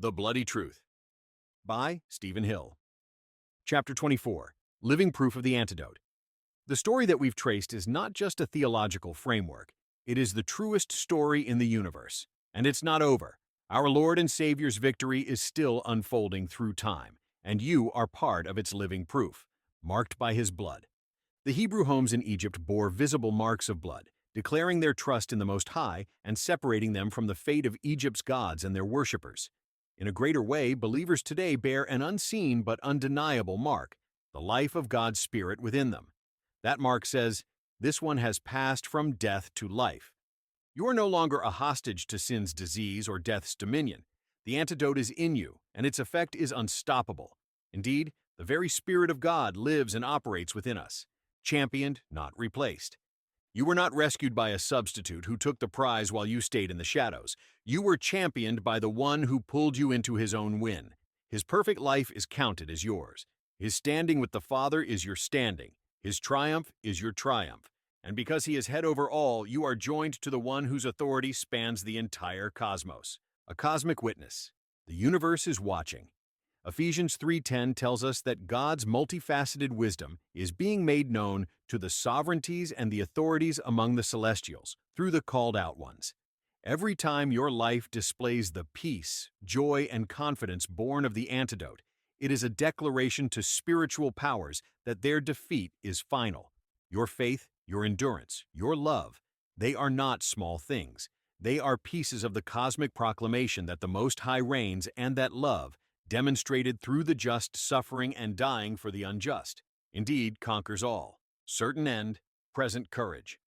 The Bloody Truth by Stephen Hill. Chapter 24, Living Proof of the Antidote. The story that we've traced is not just a theological framework. It is the truest story in the universe. And it's not over. Our Lord and Savior's victory is still unfolding through time, and you are part of its living proof, marked by His blood. The Hebrew homes in Egypt bore visible marks of blood, declaring their trust in the Most High and separating them from the fate of Egypt's gods and their worshippers. In a greater way, believers today bear an unseen but undeniable mark, the life of God's Spirit within them. That mark says, "This one has passed from death to life." You are no longer a hostage to sin's disease or death's dominion. The antidote is in you, and its effect is unstoppable. Indeed, the very Spirit of God lives and operates within us, championed, not replaced. You were not rescued by a substitute who took the prize while you stayed in the shadows. You were championed by the one who pulled you into his own win. His perfect life is counted as yours. His standing with the Father is your standing. His triumph is your triumph. And because he is head over all, you are joined to the one whose authority spans the entire cosmos. A cosmic witness. The universe is watching. Ephesians 3:10 tells us that God's multifaceted wisdom is being made known to the sovereignties and the authorities among the celestials through the called out ones. Every time your life displays the peace, joy, and confidence born of the antidote, it is a declaration to spiritual powers that their defeat is final. Your faith, your endurance, your love, they are not small things. They are pieces of the cosmic proclamation that the Most High reigns and that love, demonstrated through the just suffering and dying for the unjust, indeed conquers all. Certain end, present courage.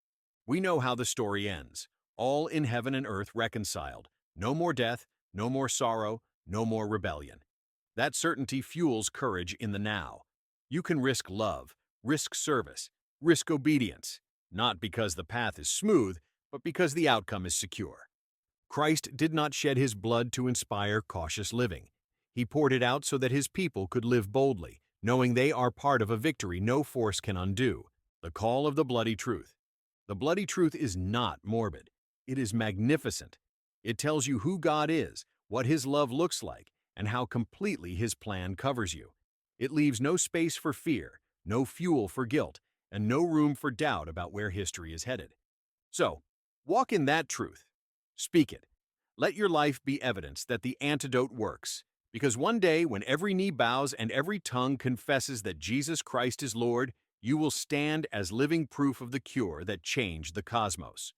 We know how the story ends. All in heaven and earth reconciled. No more death, no more sorrow, no more rebellion. That certainty fuels courage in the now. You can risk love, risk service, risk obedience, not because the path is smooth, but because the outcome is secure. Christ did not shed his blood to inspire cautious living. He poured it out so that his people could live boldly, knowing they are part of a victory no force can undo. The call of the bloody truth. The bloody truth is not morbid. It is magnificent. It tells you who God is, what his love looks like, and how completely his plan covers you. It leaves no space for fear, no fuel for guilt, and no room for doubt about where history is headed. So, walk in that truth. Speak it. Let your life be evidence that the antidote works. Because one day, when every knee bows and every tongue confesses that Jesus Christ is Lord, you will stand as living proof of the cure that changed the cosmos.